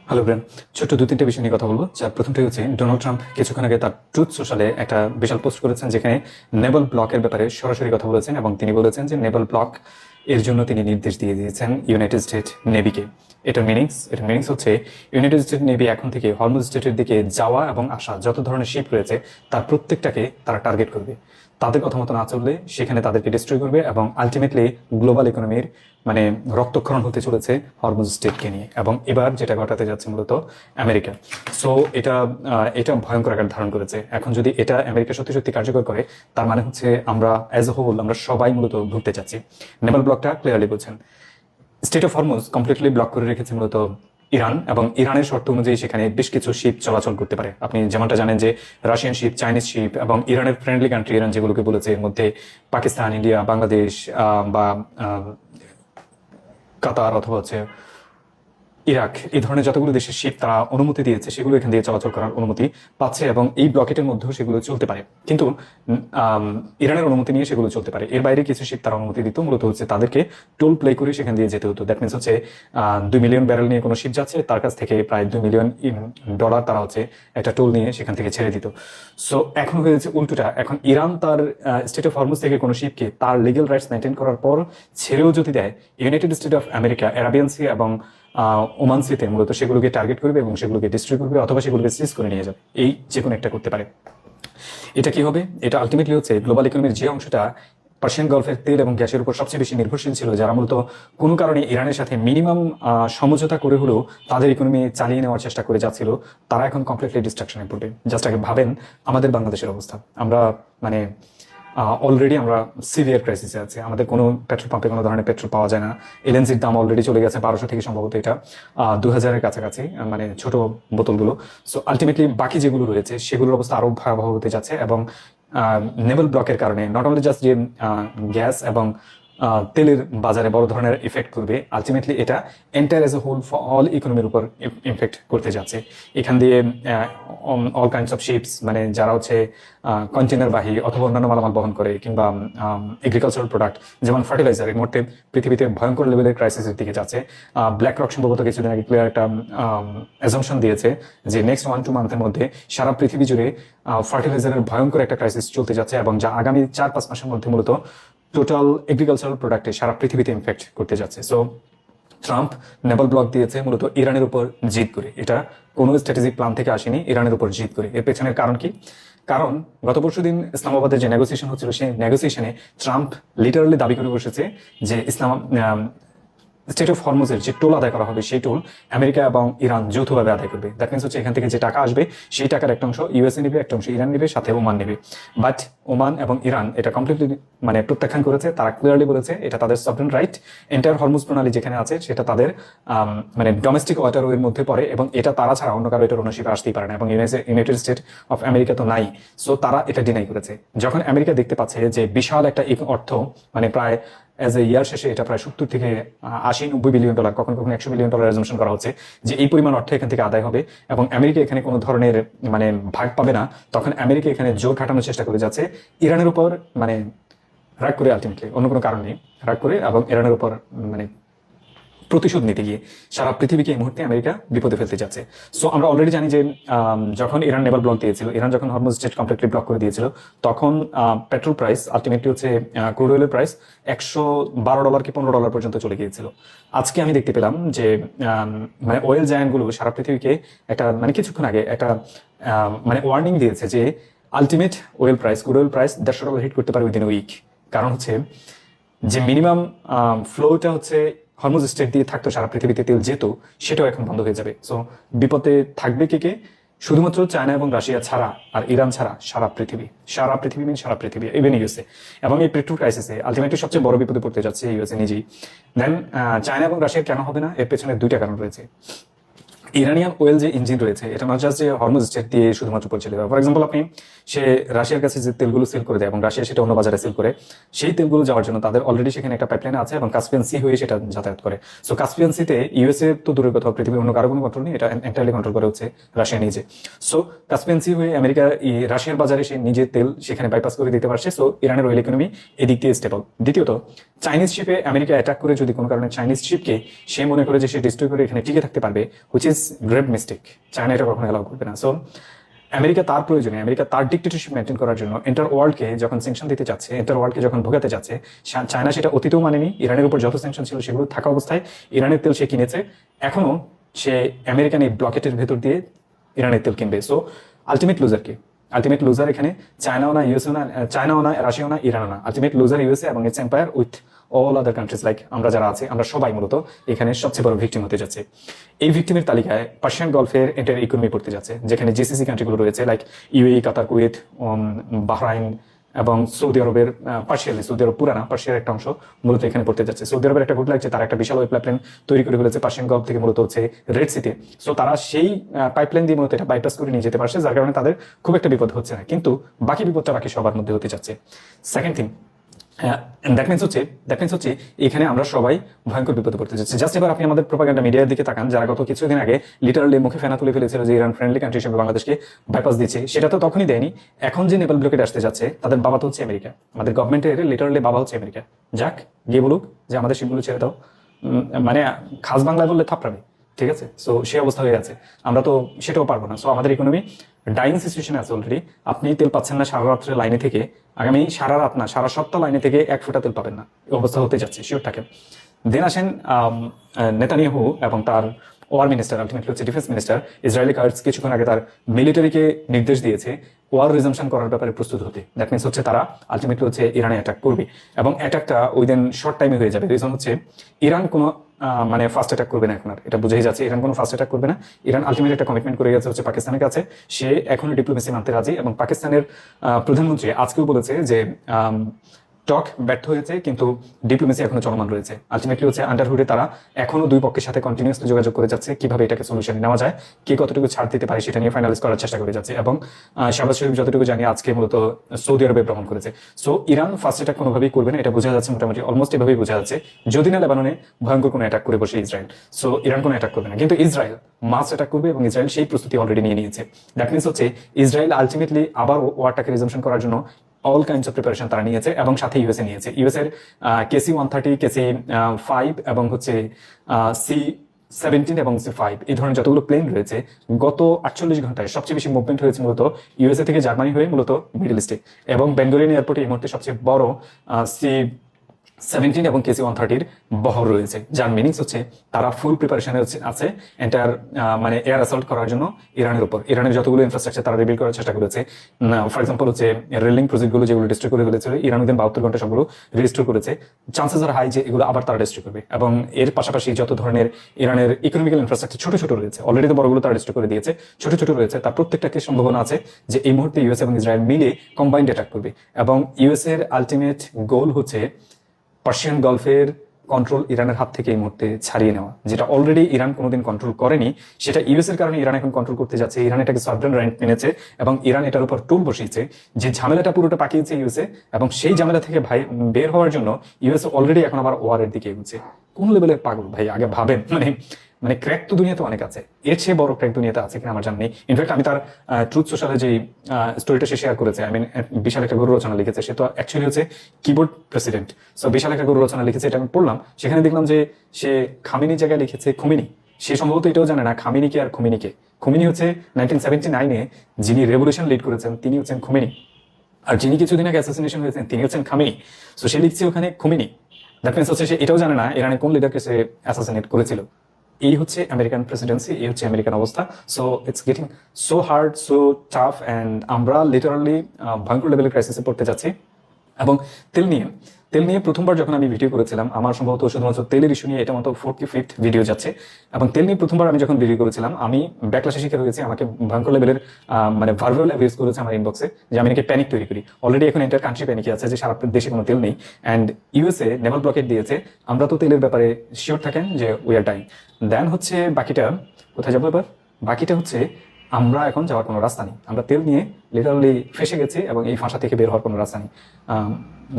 Hello brain, ছোট্ট দু তিনটে বিষয় নিয়ে কথা বলবো। যার প্রথমটাই হচ্ছে ডোনাল্ড ট্রাম্প কিছুক্ষণ আগে তার ট্রুথ সোশ্যালে একটা বিশাল পোস্ট করেছেন, যেখানে নেভাল ব্লকের ব্যাপারে সরাসরি কথা বলেছেন এবং তিনি বলেছেন যে নেভাল ব্লক এর জন্য তিনি নির্দেশ দিয়ে দিয়েছেন ইউনাইটেড স্টেট নেভিকে। এটার মিনিংস হচ্ছে ইউনাইটেড স্টেট নেভি এখন থেকে হরমুজ স্টেটের দিকে যাওয়া এবং আসা যত ধরনের শিপ রয়েছে তার প্রত্যেকটাকে তারা টার্গেট করবে। তাদের কথা মতো না চললে সেখানে তাদেরকে ডিস্ট্রয় করবে এবং আলটিমেটলি গ্লোবাল ইকোনমির মানে রক্তক্ষরণ হতে চলেছে হরমুজ স্টেটকে নিয়ে, এবং এবার যেটা ঘটাতে যাচ্ছে মূলত আমেরিকা। সো এটা ভয়ঙ্কর আকার ধারণ করেছে। এখন যদি এটা আমেরিকা সত্যি সত্যি কার্যকর করে, তার মানে হচ্ছে আমরা অ্যাজ এ হোল আমরা সবাই মূলত ভুগতে যাচ্ছি। নেভাল ব্লকটা ক্লিয়ারলি বলছেন, state of Hormuz completely block করে রেখেছে মূলত ইরান, এবং ইরানের শর্ত অনুযায়ী সেখানে বেশ কিছু শিপ চলাচল করতে পারে। আপনি যেমনটা জানেন যে রাশিয়ান শিপ, চাইনিজ শিপ এবং ইরানের ফ্রেন্ডলি কান্ট্রি ইরান যেগুলোকে বলেছে, এর মধ্যে পাকিস্তান, ইন্ডিয়া, বাংলাদেশ বা কাতার অথবা হচ্ছে ইরাক, এই ধরনের যতগুলো দেশের শিপ তারা অনুমতি দিয়েছে সেগুলো এখান দিয়ে চলাচল করার অনুমতি পাচ্ছে, এবং এই ব্লকেটের মধ্যেও সেগুলো চলতে পারে। কিন্তু ইরানের অনুমতি নিয়ে সেগুলো চলতে পারে। এর বাইরে কিছু শিপ তারা অনুমতি দিত, মূলত হচ্ছে তাদেরকে টোল প্লে করে সেখান দিয়ে যেতে হতো। দ্যাট মিনস হচ্ছে 2 মিলিয়ন ব্যারেল নিয়ে কোনো শিপ যাচ্ছে, তার কাছ থেকে প্রায় $2 মিলিয়ন তারা হচ্ছে একটা টোল নিয়ে সেখান থেকে ছেড়ে দিত। সো এখন হয়েছে উল্টোটা। এখন ইরান তার স্টেট অফ হরমুজ থেকে কোনো শিপকে তার লিগেল রাইটস মেনটেন করার পর ছেড়েও যদি দেয়, United State of America Arabian Sea এবং ওমান সিতে মূলত সেগুলোকে টার্গেট করবে এবং সেগুলোকে ডিস্ট্রয় করবে অথবা সেগুলোকে সিজ করে নিয়ে যাবে। এই যে কোনো একটা করতে পারে। এটা কি হবে? এটা আলটিমেটলি হচ্ছে গ্লোবাল ইকোনমির যে অংশটা পার্সিয়ান গলফের তেল এবং গ্যাসের উপর সবচেয়ে বেশি নির্ভরশীল ছিল, যারা মূলত কোনো কারণে ইরানের সাথে মিনিমাম সমঝোতা করে হলেও তাদের ইকোনমি চালিয়ে নেওয়ার চেষ্টা করে যাচ্ছিল, তারা এখন কমপ্লিটলি ডিস্ট্রাকশনে পড়বে। জাস্ট আগে ভাবেন আমাদের বাংলাদেশের অবস্থা। আমরা মানে অলরেডি আমরা সিভিয়ার ক্রাইসিসে আছি। আমাদের কোনো পেট্রোল পাম্পে কোনো ধরনের পেট্রোল পাওয়া যায় না। এলএনজির দাম অলরেডি চলে গেছে 1200 থেকে সম্ভবত এটা 2000-এর কাছাকাছি, মানে ছোট বোতলগুলো। সো আলটিমেটলি বাকি যেগুলো রয়েছে সেগুলোর অবস্থা আরো ভয়াবহ হতে যাচ্ছে, এবং নেভাল ব্লকের কারণে নট অনলি জাস্ট যে গ্যাস এবং তেলের বাজারে বড় ধরনের ইফেক্ট করবে, আলটিমেটলি এটা entire as a whole all ইকোনমির উপর ইফেক্ট করতে যাচ্ছে। এখান দিয়ে অল কাইন্ডস অফ শিপস, মানে যারা হচ্ছে কন্টেনার বাহী অথবা অন্যান্য মালামাল বহন করে, কিংবা এগ্রিকালচারাল প্রোডাক্ট যেমন ফার্টিলাইজার, এই মুহূর্তে পৃথিবীতে ভয়ঙ্কর লেভেলের ক্রাইসিসের দিকে যাচ্ছে। ব্ল্যাক রক সম্ভবত কিছুদিন আগে ক্লিয়ার একটা অ্যাজাম্পশন দিয়েছে যে নেক্সট 1-2 মান্থের মধ্যে সারা পৃথিবী জুড়ে ফার্টিলাইজারের ভয়ঙ্কর একটা ক্রাইসিস চলতে যাচ্ছে, এবং যা আগামী 4-5 মাসের মধ্যে মূলত টোটাল এগ্রিকালচারাল প্রোডাক্টে সারা পৃথিবীতে ইনফেক্ট করতে যাচ্ছে। সো ট্রাম্প নেভাল ব্লক দিয়েছে মূলত ইরানের উপর জিদ করে। এটা কোনো স্ট্র্যাটেজিক প্ল্যান থেকে আসেনি, ইরানের উপর জিদ করে। এর পেছনের কারণ কি? কারণ গত পরশুদিন ইসলামাবাদের যে নেগোসিয়েশন হচ্ছিল, সেই নেগোসিয়েশনে ট্রাম্প লিটারালি দাবি করে বসেছে যে স্টেট অফ হরমুজের যে টোল আদায় করা হবে সেই টোল আমেরিকা এবং ইরান যৌথভাবে আদায় করবে। দ্যাট মিনস হচ্ছে এখান থেকে যে টাকা আসবে সেই টাকার একটা অংশ ইউএসএ নেবে, একটা অংশ ইরান নেবে, সাথে ওমান নেবে। বাট ওমান এবং ইরান এটা কমপ্লিটলি মানে প্রত্যাখ্যান করেছে। তারা ক্লিয়ারলি বলেছে এটা তাদের সভরেন রাইট। এন্টায়ার হরমুজ প্রণালী যেখানে আছে সেটা তাদের মানে ডোমেস্টিক ওয়াটারওয়ের মধ্যে পড়ে, এবং এটা তারা ছাড়া অন্য কারো এটার ওনারশিপে আসতেই পারে না, এবং ইউনাইটেড স্টেট অফ আমেরিকা তো নাই। সো তারা এটা ডিনাই করেছে। যখন আমেরিকা দেখতে পাচ্ছে যে বিশাল একটা অর্থ, মানে প্রায় এজ এ ইয়ার শেষে এটা প্রায় 70 থেকে 80-90 বিলিয়ন ডলার, কখনো কখনো $100 বিলিয়ন অ্যাজাম্পশন করা হচ্ছে যে এই পরিমাণ অর্থ এখান থেকে আদায় হবে এবং আমেরিকা এখানে কোনো ধরনের মানে ভাগ পাবে না, তখন আমেরিকা এখানে জোর খাটানোর চেষ্টা করে যাচ্ছে ইরানের উপর, মানে রাগ করে, আলটিমেটলি অন্য কোনো কারণ নেই, রাগ করে এবং ইরানের উপর মানে প্রতিশোধ নিতে গিয়ে সারা পৃথিবীকে এই মুহূর্তে আমেরিকা বিপদে ফেলতে যাচ্ছে। সো আমরা অলরেডি জানি যে যখন ইরান নেভাল ব্লক দিয়েছিল, ইরান যখন হরমুজ স্ট্রেট কমপ্লিটলি ব্লক করে দিয়েছিল, তখন পেট্রোল প্রাইস আলটিমেটলি হচ্ছে ক্রুড অয়েলের প্রাইস $112 কি $15 পর্যন্ত চলে গিয়েছিল। আজকে আমি দেখতে পেলাম যে মানে অয়েল জায়ান্টগুলো সারা পৃথিবীকে একটা মানে কিছুক্ষণ আগে একটা মানে ওয়ার্নিং দিয়েছে যে ultimate oil price, crude oil price $150 hit করতে পারে উইদিন উইক। কারণ হচ্ছে যে মিনিমাম ফ্লোটা হচ্ছে হরমুজ স্ট্রেট দিয়ে থাকতো, সারা পৃথিবীতে তেল যেত, সেটাও এখন বন্ধ হয়ে যাবে। সো বিপদে থাকবে কে? শুধুমাত্র চায়না এবং রাশিয়া ছাড়া আর ইরান ছাড়া সারা পৃথিবী সারা পৃথিবী, ইভেন ইউএসএ। এবং এই পেট্রোল ক্রাইসিসে আলটিমেটলি সবচেয়ে বড় বিপদে পড়তে যাচ্ছে ইউএসএ নিজেই। দেন চায়না এবং রাশিয়ার কেন হবে না? এর পেছনে 2টা কারণ রয়েছে। ইরানিয়ান ওয়েল যে ইঞ্জিন রয়েছে, এটা নট জাস্ট যে হরমুজ স্ট্রেট দিয়ে শুধুমাত্র পরিচালিত। ফর এক্সাম্পল, আপনি সে রাশিয়ার কাছে যে তেলগুলো সেল করে দেয় এবং রাশিয়া সেটা অন্য বাজারে সেল করে, সেই তেলগুলো যাওয়ার জন্য তাদের অলরেডি সেখানে একটা পাইপলাইন আছে এবং কাস্পিয়ান সি হয়ে সেটা যাতায়াত করে। সো কাস্পিয়ান সিতে ইউএসএ তো দূরের কথা, পৃথিবীর অন্য কারো কোনো কন্ট্রোল নেই, এটা এন্টারলি কন্ট্রোল করে হচ্ছে রাশিয়া নিজে। সো কাস্পিয়ান সি হয়ে আমেরিকা রাশিয়ার বাজারে সে নিজের তেল সেখানে বাইপাস করে দিতে পারছে। সো ইরানের অয়েল ইকোনমি এদিক দিয়ে স্টেবল। দ্বিতীয়ত, চাইনিজ শিপে আমেরিকা অ্যাটাক করে যদি কোনো কারণে চাইনিজ শিপকে সে মনে করে যে সে ডিস্ট্রয় করে এখানে টিকে থাকতে পারবে, which is grave mistake. China এটা কখনো অ্যালাউ করবে না। সো আমেরিকা তার প্রয়োজনে, আমেরিকা তার ডিক্টেটরশিপ মেনটেন করার জন্য এন্টার ওয়ার্ল্ডকে যখন স্যাংশন দিতে চাচ্ছে, এন্টার ওয়ার্ল্ডকে যখন ভোগাতে চাচ্ছে, চায়না সেটা অতীতেও মানেনি। ইরানের উপর যত স্যাংশন ছিল সেগুলো থাকা অবস্থায় ইরানের তেল সে কিনেছে, এখনো সে আমেরিকান এই ব্লকেটের ভেতর দিয়ে ইরানের তেল কিনবে। সো আলটিমেট লুজার কে? আলটিমেট লুজার এখানে চায়নাও না, ইউএসও না, চায়নাও না, রাশিয়াও না, ইরানও না। আলটিমেট লুজার ইউএসএ এবং it's empire with all other countries like আমরা যারা আছি, আমরা সবাই মূলত এখানে সবচেয়ে বড় ভিকটিম হতে যাচ্ছে। এই ভিকটিমের তালিকায় পার্সিয়ান গলফের এন্টার ইকোনমি পড়তে যাচ্ছে, যেখানে জিসিসি কান্ট্রিগুলো রয়েছে লাইক ইউএই, কাতার, কুয়েত, বাহরাইন এবং সৌদি আরবের পার্সিয়ালি, সৌদি আরব পুরানা পার্সিয়ার একটা অংশ মূলত এখানে পড়তে যাচ্ছে। সৌদি আরবের একটা গুড লাগছে, তারা একটা বিশাল ওই পাইপলাইন তৈরি করে ফেলেছে পার্সিয়ান গলফ থেকে মূলত হচ্ছে রেড সিতে। সো তারা সেই পাইপলাইন দিয়ে মূলত এটা বাইপাস করে নিয়ে যেতে পারছে, যার কারণে তাদের খুব একটা বিপদ হচ্ছে না। কিন্তু বাকি বিপদটা বাকি সবার মধ্যে হতে যাচ্ছে। সেকেন্ড থিং, দ্যাট মিনস হচ্ছে এখানে আমরা সবাই ভয়ঙ্কর বিপদে পড়তে যাচ্ছি। জাস্ট এবার আপনি আমাদের প্রোপাগান্ডা মিডিয়ার দিকে তাকান, যারা গত কিছুদিন আগে লিটারালি মুখে ফেনা তুলে ফেলেছিল যে ইরান ফ্রেন্ডলি কান্ট্রি হিসেবে বাংলাদেশকে বাইপাস দিচ্ছে, সেটা তো তখনই দেয়নি। এখন যে নেপাল ব্লকেট আসতে যাচ্ছে, তাদের বাবা তো হচ্ছে আমেরিকা, আমাদের গভর্নমেন্টের লিটারালি বাবা হচ্ছে আমেরিকা। যাক, গিয়ে বলুক যে আমাদের শিপগুলো ছেড়ে দাও, মানে খাস বাংলায় বললে থাপড়াবে, ঠিক আছে? সো সে অবস্থা হয়ে আছে, আমরা তো সেটাও পারবো না। সো আমাদের ইকোনমি ডাইং সিচুয়েশন আছে অলরেডি। আপনি তেল পাচ্ছেন না সারা রাত্রে লাইনে থেকে, আগামী সারা রাত না সারা সপ্তাহ লাইনে থেকে এক ফোঁটা তেল পাবেন না, এই অবস্থা হতে যাচ্ছে, শিওর থাকেন। দেন আসেন নেতানিয়াহু এবং তার ওয়ার মিনিস্টার, আলটিমেটলি হচ্ছে ডিফেন্স মিনিস্টার ইসরায়েলি কার্ডস কিছুক্ষণ আগে তার মিলিটারিকে নির্দেশ দিয়েছে ওয়ার রিজামশন করার ব্যাপারে প্রস্তুত হতে। দ্যাট মিনস হচ্ছে তারা আলটিমেটলি হচ্ছে ইরানে অ্যাটাক করবে, এবং অ্যাটাকটা উইদিন শর্ট টাইমে হয়ে যাবে। রিজন হচ্ছে ইরান কোনো মানে ফার্স্ট অ্যাটাক করবে না এখন, আর এটা বুঝেই যাচ্ছে ইরান কোনো ফার্স্ট অ্যাটাক করবে না। ইরান আলটিমেট একটা কমিটমেন্ট করে গেছে হচ্ছে পাকিস্তানের কাছে, সে এখনো ডিপ্লোমেসি মানতে রাজি। এবং পাকিস্তানের প্রধানমন্ত্রী আজকেও বলেছে যে টক ব্যর্থ হয়েছে, কিন্তু ডিপ্লোমেসি এখনো চলমান রয়েছে। আলটিমেটলি হচ্ছে আন্ডারহুডে তারা এখনো দুই পক্ষের সাথে কন্টিনিউসলি যোগাযোগ করে যাচ্ছে, কিভাবে এটাকে সলিউশন নেওয়া যায়, কে কতটুকু ছাড় দিতে পারে সেটা নিয়ে ফাইনালাইজ করার চেষ্টা করে যাচ্ছে। এবং শাহবাজ শরীফ যতটুকু জানি আজকে মূলত সৌদি আরবে ভ্রমণ করেছে। সো ইরান ফার্স্ট অ্যাটাক কোনোভাবেই করবে না, এটা বোঝা যাচ্ছে, মোটামুটি অলমোস্ট এভাবেই বোঝা যাচ্ছে। যদি না লেবাননে ভয়ঙ্কর কোনো অ্যাটাক করে বসে ইসরায়েল, সো ইরান কোনো অ্যাটাক করবে না, কিন্তু ইসরায়েল মাস অ্যাটাক করবে, এবং ইসরায়েল সেই প্রস্তুতি অলরেডি নিয়ে নিয়েছে। দ্যাট মিনস হচ্ছে ইসরায়েল আলটিমেটলি আবার ওয়ারটাকে রিজমশন করার জন্য অল কাইন্ডস অফ প্রিপারেশন তারা নিয়েছে, এবং সাথে ইউএসএ নিয়েছে। ইউএস এর KC-130, KC-5 এবং হচ্ছে C-17 এবং C-5 এই ধরনের যতগুলো প্লেন রয়েছে, গত 48 ঘন্টায় সবচেয়ে বেশি মুভমেন্ট হয়েছে মূলত ইউএসএ থেকে জার্মানি হয়ে মূলত মিডল ইস্টে। এবং বেঙ্গলিন এয়ারপোর্টে এই মুহূর্তে সবচেয়ে বড় C-17 এবং KC-130 বহর রয়েছে, যার মিনিংস হচ্ছে তারা ফুল প্রিপারেশনে আছে এন্টার মানে এয়ার অ্যাসল্ট করার জন্য ইরানের উপর। ইরানের যতগুলো ইনফ্রাস্ট্রাকচার তারা রিবিল্ড করার চেষ্টা করেছে। ফর এক্সাম্পল হচ্ছে রেলিং প্রজেক্টগুলো যেগুলো ডিস্ট্রয় করে ফেলেছিল, ইরান উইদিন 72 ঘন্টা সবগুলো রিস্টোর করেছে। চান্সেস আর হাই যে এগুলো আবার তারা ডিস্ট্রয় করবে। এবং এর পাশাপাশি যত ধরনের ইরানের ইকোনমিক্যাল ইনফ্রাস্ট্রাকচার ছোট ছোট রয়েছে, অলরেডি তো বড়গুলো তারা ডিস্ট্রয় করে দিয়েছে, ছোট ছোট রয়েছে, তার প্রত্যেকটাকে সম্ভাবনা আছে যে এই মুহূর্তে ইউএস এবং ইসরায়েল মিলে কম্বাইন্ড অ্যাটাক করবে। এবং ইউএস এর আলটিমেট গোল হচ্ছে পার্সিয়ান গলফের কন্ট্রোল ইরানের হাত থেকে এই মুহূর্তে ছাড়িয়ে নেওয়া, যেটা অলরেডি ইরান কোনোদিন কন্ট্রোল করেনি, সেটা ইউএস এর কারণে ইরান এখন কন্ট্রোল করতে যাচ্ছে। ইরান এটাকে সফটওয়্যার রাইট মেনেছে, এবং ইরান এটার উপর টুল বসিয়েছে, যে ঝামেলাটা পুরোটা পাকিয়েছে ইউএসএ, এবং সেই ঝামেলা থেকে বের হওয়ার জন্য ইউএসএ অলরেডি এখন আবার ওয়ারের দিকে এগোচ্ছে। কোন লেভেলের পাগল ভাই, আগে ভাবেন। মানে ক্র্যাক তো দুনিয়াতে অনেক আছে, এর চেয়ে বড় ক্র্যাক দুনিয়াতে আছে কিনা আমার জানা নেই। ইনফ্যাক্ট আমি তার ট্রুথ সোশ্যালে যে স্টোরিটা সে শেয়ার করেছে, বিশাল একটা গরু রচনা লিখেছে, সে তো অ্যাকচুয়ালি হচ্ছে কিবোর্ড প্রেসিডেন্ট। সো বিশাল একটা গরু রচনা লিখেছে, এটা আমি পড়লাম, সেখানে দেখলাম যে সে খামিনি জায়গায় লিখেছে খুমিনি। সে সম্ভবত এটাও জানে না খামিনিকে আর খুমিনিকে। খুমিনি হচ্ছে 1979-এ যিনি রেভলিউশন লিড করেছেন, তিনি হচ্ছেন খুমিনি, আর যিনি কিছুদিন আগে অ্যাসাসিনেশন হয়েছেন তিনি হচ্ছেন খামিনি। সো সে লিখছে ওখানে খুমিনি। দ্যাট মিনস হচ্ছে সে এটাও জানে না ইরানের কোন লিডারকে সে অ্যাসাসিনেট করেছিল। এই হচ্ছে আমেরিকান প্রেসিডেন্সি, এই হচ্ছে আমেরিকান অবস্থা। So it's getting so hard, so tough, and আমরা লিটারালি ভয়ঙ্কর লেভেলের ক্রাইসিসে পড়তে যাচ্ছি। এবং তেল নিয়ে প্রথমবার যখন আমি ভিডিও করেছিলাম, আমার সম্ভবত শুধুমাত্র তেলের ইস্যু নিয়ে এটা মতো 4th কি 5th ভিডিও যাচ্ছে। এবং তেল নিয়ে প্রথমবার আমি যখন ভিডিও করেছিলাম, আমি ব্যাকলাসের শিকার হয়েছি, আমাকে ভয়ঙ্কর লেভেলের মানে ভার্বাল অ্যাবিউজ করেছে আমার ইনবক্সে, যে আমি নাকি প্যানিক তৈরি করি। অলরেডি এখন এন্টার কান্ট্রি প্যানিকে আছে যে সারা দেশে কোনো তেল নেই, অ্যান্ড ইউএসএ নেভাল ব্লকেট দিয়েছে। আমরা তো তেলের ব্যাপারে শিওর থাকেন যে উই আর ডাইং। দেন হচ্ছে বাকিটা কোথায় যাবো এবার? বাকিটা হচ্ছে আমরা এখন যাওয়ার কোনো রাস্তা নেই, আমরা তেল নিয়ে লিটারালি ফেসে গেছি, এবং এই ফাঁসা থেকে বের হওয়ার কোনো রাস্তা নেই।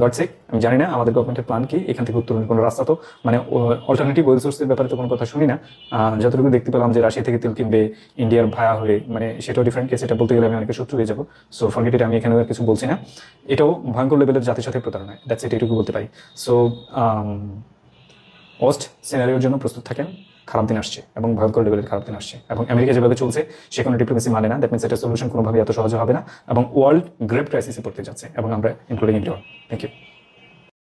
গডসেক, আমি জানি না আমাদের গভর্নমেন্টের প্ল্যান কি, এখান থেকে উত্তরণের কোনো রাস্তা তো মানে অল্টারনেটিভ ওয়েল সোর্সের ব্যাপারে তো কোনো কথা শুনি না। যতটুকু দেখতে পেলাম যে রাশিয়া থেকে তেল কিনবে ইন্ডিয়ার ভায়া হয়ে, মানে সেটাও ডিফারেন্ট কেস, এটা বলতে গেলে আমি অনেকে শত্রু হয়ে যাবো। সো ফরগেট ইট, আমি এখানে কিছু বলছি না, এটাও ভয়ঙ্কর লেভেলের জাতির সাথে প্রতারণা। দ্যাটস ইট, এটুকু বলতে পারি। সো ওয়ার্স্ট সিনারিওর জন্য প্রস্তুত থাকেন। খারাপ দিন আসছে এবং ভয়ঙ্কর লেভেলের খারাপ দিন আসছে, এবং আমেরিকা যেভাবে চলছে সে কোনো ডিপ্লোমেসি মানে না। দ্যাট মিনস এটা সলিউশন কোনোভাবে এত সহজে হবে না এবং ওয়ার্ল্ড গ্রেভ ক্রাইসিসে পড়তে যাচ্ছে, এবং আমরা ইনক্লুডিং ইন্ডিয়া। Thank you.